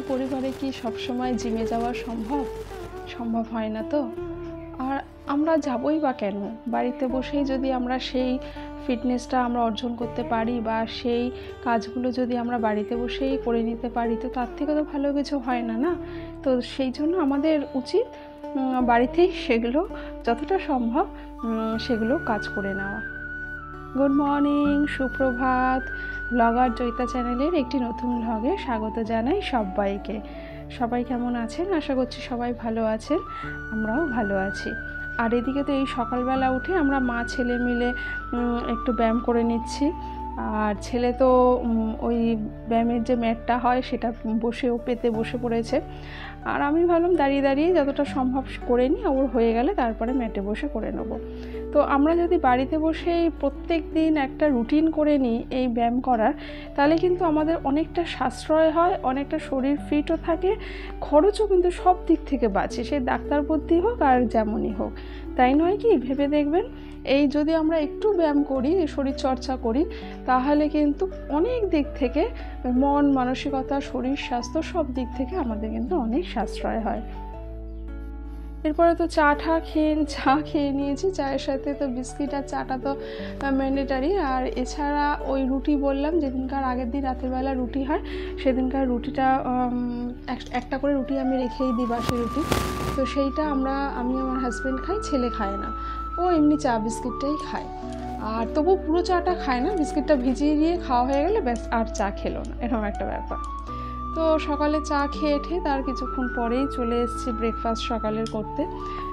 পরিবারে কি সবসময় জিমে যাওয়া সম্ভব হয় না তো। আর আমরা যাবই বা কেন? বাড়িতে বসেই যদি আমরা সেই ফিটনেসটা আমরা অর্জন করতে পারি বা সেই কাজগুলো যদি আমরা বাড়িতে বসেই করে নিতে পারি, তো তার থেকে তো ভালো কিছু হয় না, না? তো সেই জন্য আমাদের উচিত বাড়িতেই সেগুলো যতটা সম্ভব সেগুলো কাজ করে নেওয়া। গুড মর্নিং, সুপ্রভাত। ব্লগার জয়িতা চ্যানেলের একটি নতুন ব্লগে স্বাগত জানাই সবাইকে। সবাই কেমন আছেন? আশা করছি সবাই ভালো আছেন, আমরাও ভালো আছি। আর এদিকে তো এই সকালবেলা উঠে আমরা মা ছেলে মিলে একটু ব্যায়াম করে নিচ্ছি। আর ছেলে তো ওই ব্যায়ামের যে ম্যাটটা হয় সেটা পেতে বসে পড়েছে। আর আমি ভাবলাম দাঁড়িয়ে দাঁড়িয়ে যতটা সম্ভব করে নিই, ওর হয়ে গেলে তারপরে ম্যাটে বসে করে নেব। তো আমরা যদি বাড়িতে বসেই প্রত্যেক দিন একটা রুটিন করে নিই এই ব্যায়াম করার, তাহলে কিন্তু আমাদের অনেকটা সাশ্রয় হয়, অনেকটা শরীর ফিটও থাকে, খরচও কিন্তু সব দিক থেকে বাঁচে, সে ডাক্তার বুদ্ধি হোক আর যেমনই হোক। তাই নয় কি? ভেবে দেখবেন, এই যদি আমরা একটু ব্যায়াম করি, শরীর চর্চা করি, তাহলে কিন্তু অনেক দিক থেকে মন মানসিকতা শরীর স্বাস্থ্য সব দিক থেকে আমাদের কিন্তু অনেক সাশ্রয় হয়। এরপরে তো চা খেয়ে নিয়েছি। চায়ের সাথে তো বিস্কিট আর চাটা তো ম্যান্ডেটারি। আর এছাড়া ওই রুটি বললাম, যেদিনকার আগের দিন রাতের বেলা রুটি হয়, সেদিনকার রুটিটা একটা করে রুটি আমি রেখেই দিই, বাসি রুটি। তো সেইটা আমি আমার হাজব্যান্ড খাই, ছেলে খায় না, ও এমনি চা বিস্কিটটাই খায়। আর তবু পুরো চাটা খায় না, বিস্কিটটা ভিজিয়ে দিয়ে খাওয়া হয়ে গেলে ব্যাস, আর চা খেলো না, এরকম একটা ব্যাপার। তো সকালে চা খেয়ে তার কিছুক্ষণ পরেই চলে এসেছি ব্রেকফাস্ট সকালের করতে।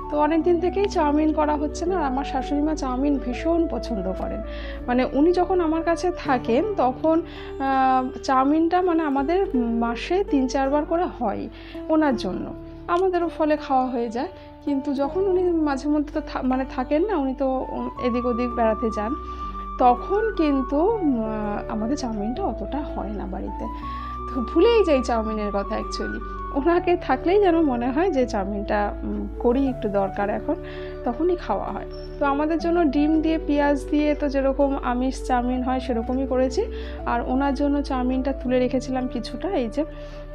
তো অনেক দিন থেকেই চাউমিন করা হচ্ছে না। আর আমার শাশুড়ি মা চাউমিন ভীষণ পছন্দ করেন। মানে উনি যখন আমার কাছে থাকেন তখন চাউমিনটা আমাদের মাসে 3-4 বার করে হয় ওনার জন্য, আমাদেরও ফলে খাওয়া হয়ে যায়। কিন্তু যখন উনি মাঝে মধ্যে তো থাকেন না, উনি তো এদিক ওদিক বেড়াতে যান, তখন কিন্তু আমাদের চাউমিনটা অতটা হয় না বাড়িতে। তো ভুলেই যাই চাউমিনের কথা। অ্যাকচুয়ালি ওনাকে থাকলেই যেন মনে হয় যে চাউমিনটা করি, একটু দরকার এখন, তখনই খাওয়া হয়। তো আমাদের জন্য ডিম দিয়ে পেঁয়াজ দিয়ে তো যেরকম আমিষ চাউমিন হয় সেরকমই করেছি। আর ওনার জন্য চাউমিনটা তুলে রেখেছিলাম কিছুটা, এই যে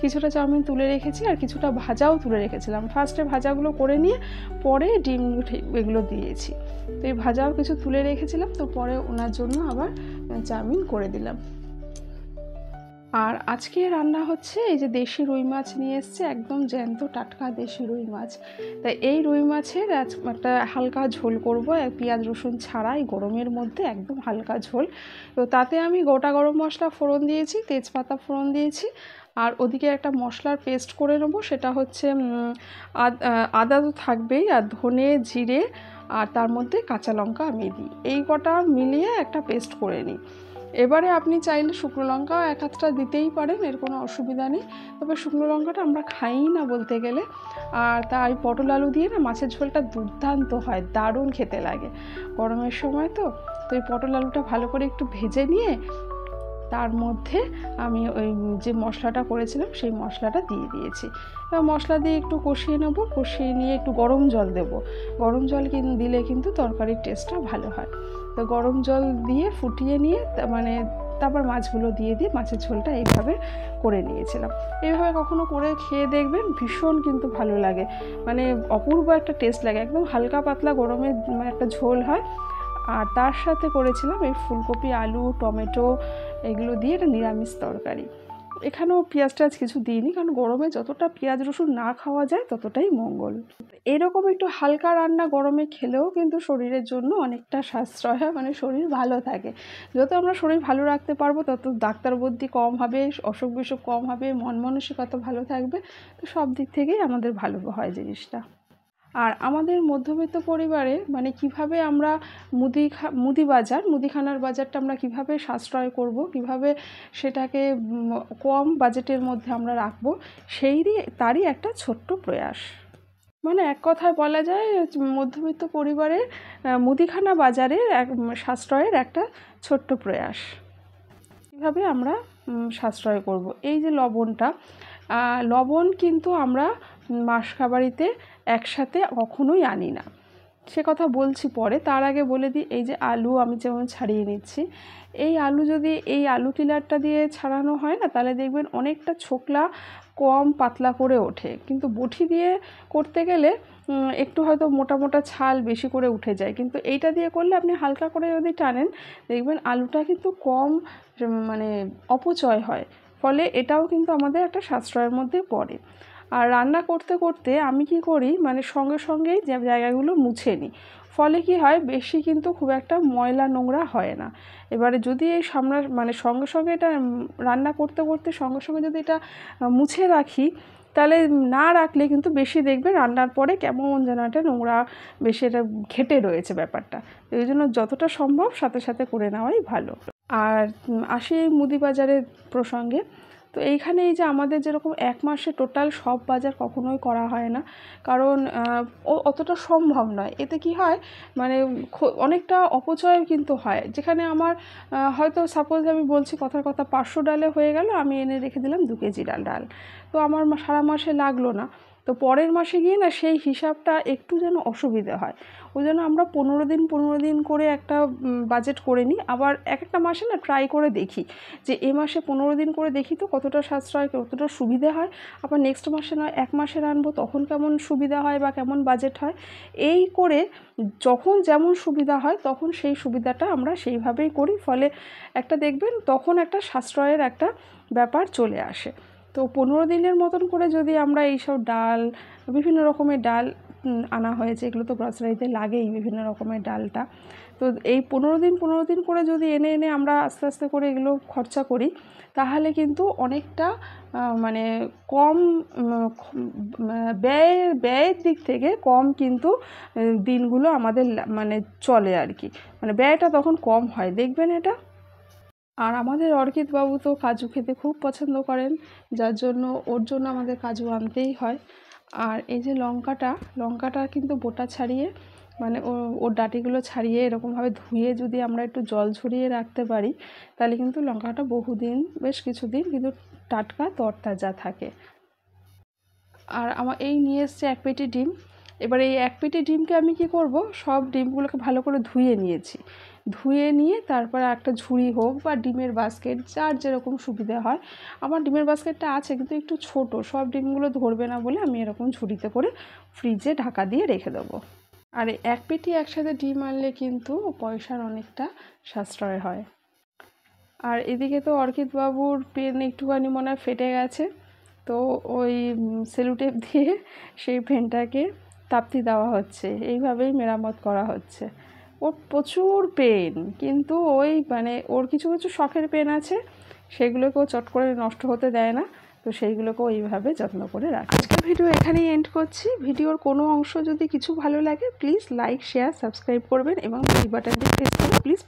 কিছুটা চাউমিন তুলে রেখেছি, আর কিছুটা ভাজাও তুলে রেখেছিলাম। ফার্স্টে ভাজাগুলো করে নিয়ে পরে ডিম এগুলো দিয়েছি। তো এই ভাজাও কিছু তুলে রেখেছিলাম, তো পরে ওনার জন্য আবার চাউমিন করে দিলাম। আর আজকে রান্না হচ্ছে এই যে দেশি রুই মাছ নিয়ে এসছে, একদম জ্যান্ত টাটকা দেশি রুই মাছ। তাই এই রুই মাছের একটা হালকা ঝোল করব, পেঁয়াজ রসুন ছাড়া, এই গরমের মধ্যে একদম হালকা ঝোল। তো তাতে আমি গোটা গরম মশলা ফোড়ন দিয়েছি, তেজপাতা ফোড়ন দিয়েছি। আর ওদিকে একটা মশলার পেস্ট করে নেবো, সেটা হচ্ছে আদা তো থাকবেই, আর ধনে জিরে, আর তার মধ্যে কাঁচা লঙ্কা আমি দিই। এই কটা মিলিয়ে একটা পেস্ট করে নিই। এবারে আপনি চাইলে শুকনো লঙ্কাও এক আধটা দিতেই পারেন, এর কোনো অসুবিধা নেই। তবে শুকনো লঙ্কাটা আমরা খাই না বলতে গেলে। আর তাই পটল আলু দিয়ে না মাছের ঝোলটা দুর্দান্ত হয়, দারুণ খেতে লাগে গরমের সময়। তো এই পটল আলুটা ভালো করে একটু ভেজে নিয়ে তার মধ্যে আমি ওই যে মশলাটা করেছিলাম সেই মশলাটা দিয়ে দিয়েছি। এবার মশলা দিয়ে একটু কষিয়ে নেব, কষিয়ে নিয়ে একটু গরম জল দেব। গরম জল দিলে কিন্তু তরকারির টেস্টটা ভালো হয়। তো গরম জল দিয়ে ফুটিয়ে নিয়ে তারপর মাছগুলো দিয়ে মাছের ঝোলটা এইভাবে করে নিয়েছিলাম। এইভাবে কখনো করে খেয়ে দেখবেন, ভীষণ কিন্তু ভালো লাগে, অপূর্ব একটা টেস্ট লাগে। একদম হালকা পাতলা গরমের একটা ঝোল হয়। আর তার সাথে করেছিলাম এই ফুলকপি, আলু, টমেটো এগুলো দিয়ে একটা নিরামিষ তরকারি। এখানেও পেঁয়াজ টেয়াজ কিছু দিইনি, কারণ গরমে যতটা পেঁয়াজ রসুন না খাওয়া যায় ততটাই মঙ্গল। এরকম একটু হালকা রান্না গরমে খেলেও কিন্তু শরীরের জন্য অনেকটা সাশ্রয় হয়, শরীর ভালো থাকে। যত আমরা শরীর ভালো রাখতে পারবো তত ডাক্তার বুদ্ধি কম হবে, অসুখ বিসুখ কম হবে, মন মানসিকতা ভালো থাকবে। তো সব দিক থেকেই আমাদের ভালো হয় জিনিসটা। আর আমাদের মধ্যবিত্ত পরিবারে কিভাবে আমরা মুদিখানার বাজারটা আমরা কিভাবে সাশ্রয় করব, কিভাবে সেটাকে কম বাজেটের মধ্যে আমরা রাখবো, তারই একটা ছোট্ট প্রয়াস। এক কথায় বলা যায় মধ্যবিত্ত পরিবারের মুদিখানা বাজারের সাশ্রয়ের একটা ছোট্ট প্রয়াস। কীভাবে আমরা সাশ্রয় করব, এই যে লবণ কিন্তু আমরা মাসকাবারিতে একসাথে কখনোই আনি না। সে কথা বলছি পরে। তার আগে বলে দিই, এই যে আলু আমি যেমন ছাড়িয়ে নিচ্ছি, এই আলু যদি এই আলু টিলারটা দিয়ে ছাড়ানো হয় না, তাহলে দেখবেন অনেকটা ছোকলা কম পাতলা করে ওঠে। কিন্তু বটি দিয়ে করতে গেলে একটু হয়তো মোটা মোটা ছাল বেশি করে উঠে যায়, কিন্তু এইটা দিয়ে করলে আপনি হালকা করে যদি টানেন, দেখবেন আলুটা কিন্তু কম মানে অপচয় হয়। ফলে এটাও কিন্তু আমাদের একটা সাশ্রয়ের মধ্যে পড়ে। আর রান্না করতে করতে আমি কি করি, মানে সঙ্গে সঙ্গেই যে জায়গাগুলো মুছে নিই। ফলে কি হয়, বেশি কিন্তু খুব একটা ময়লা নোংরা হয় না। এবারে যদি এই মানে সঙ্গে সঙ্গে এটা রান্না করতে করতে সঙ্গে সঙ্গে যদি এটা মুছে রাখি, তাহলে না রাখলে কিন্তু বেশি দেখবে রান্নার পরে কেমন যেন একটা নোংরা বেশি এটা ঘেটে রয়েছে ব্যাপারটা। এই জন্য যতটা সম্ভব সাথে সাথে করে নেওয়াই ভালো। আর আসি এই মুদি বাজারের প্রসঙ্গে। তো এইখানে এই যে আমাদের যেরকম 1 মাসে টোটাল সব বাজার কখনোই করা হয় না, কারণ অতটা সম্ভব নয়। এতে কি হয়, মানে অনেকটা অপচয় কিন্তু হয়। যেখানে আমার হয়তো সাপোজ আমি বলছি কথার কথা 500 ডালে হয়ে গেল, আমি এনে রেখে দিলাম 2 কেজি ডাল, তো আমার সারা মাসে লাগলো না। তো পরের মাসে গিয়ে না সেই হিসাবটা একটু যেন অসুবিধে হয়। ওই জন্য আমরা 15 দিন 15 দিন করে একটা বাজেট করে নিই। আবার এক একটা মাসে না ট্রাই করে দেখি যে এ মাসে 15 দিন করে দেখি তো কতটা সাশ্রয়, কতটা সুবিধে হয়। আবার নেক্সট মাসে নয় 1 মাসের আনবো, তখন কেমন সুবিধা হয় বা কেমন বাজেট হয়। এই করে যখন যেমন সুবিধা হয় তখন সেই সুবিধাটা আমরা সেইভাবেই করি। ফলে একটা দেখবেন তখন একটা সাশ্রয়ের একটা ব্যাপার চলে আসে। তো 15 দিনের মতন করে যদি আমরা এইসব ডাল, বিভিন্ন রকমের ডাল আনা হয়েছে, এগুলো তো গ্রসারিতে লাগেই বিভিন্ন রকমের ডালটা। তো এই 15 দিন 15 দিন করে যদি এনে এনে আমরা আস্তে আস্তে করে এগুলো খরচা করি, তাহলে কিন্তু অনেকটা মানে কম ব্যয়ের দিক থেকে কম কিন্তু দিনগুলো আমাদের মানে চলে আর কি, মানে ব্যয়টা তখন কম হয়, দেখবেন এটা। আর আমাদের অর্কিত বাবু তো কাজু খেতে খুব পছন্দ করেন, যার জন্য ওর জন্য আমাদের কাজু আনতেই হয়। আর এই যে লঙ্কাটা কিন্তু বোটা ছাড়িয়ে, মানে ওর ডাঁটিগুলো ছাড়িয়ে এরকমভাবে ধুয়ে যদি আমরা একটু জল ঝরিয়ে রাখতে পারি, তাহলে কিন্তু লঙ্কাটা বহুদিন, বেশ কিছুদিন কিন্তু টাটকা তরতাজা থাকে। আর আমার এই নিয়ে এসছে 1 পেটি ডিম। এবার এই 1 পেটি ডিমকে আমি কি করব, সব ডিমগুলোকে ভালো করে ধুয়ে নিয়েছি। ধুয়ে নিয়ে তারপর একটা ঝুড়ি হোক বা ডিমের বাস্কেট, যার যেরকম সুবিধা হয়। আমার ডিমের বাস্কেটটা আছে কিন্তু একটু ছোট, সব ডিমগুলো ধরবে না বলে আমি এরকম ঝুড়িতে করে ফ্রিজে ঢাকা দিয়ে রেখে দেবো। আর 1 পেটি একসাথে ডিম আনলে কিন্তু পয়সার অনেকটা সাশ্রয় হয়। আর এদিকে তো অর্কিত বাবুর পেন একটুখানি মনে হয় ফেটে গেছে, তো ওই সেলুটেপ দিয়ে সেই পেনটাকে তাপ্তি দেওয়া হচ্ছে, এইভাবেই মেরামত করা হচ্ছে। ওর প্রচুর পেন, কিন্তু ওই মানে ওর কিছু কিছু শখের পেন আছে, সেগুলোকেও চট করে নষ্ট হতে দেয় না, তো সেইগুলোকেও এইভাবে যত্ন করে রাখে। আজকের ভিডিও এখানেই এন্ড করছি। ভিডিওর কোনো অংশ যদি কিছু ভালো লাগে, প্লিজ লাইক, শেয়ার, সাবস্ক্রাইব করবেন এবং বেল বাটনটি প্রেস করে প্লিজ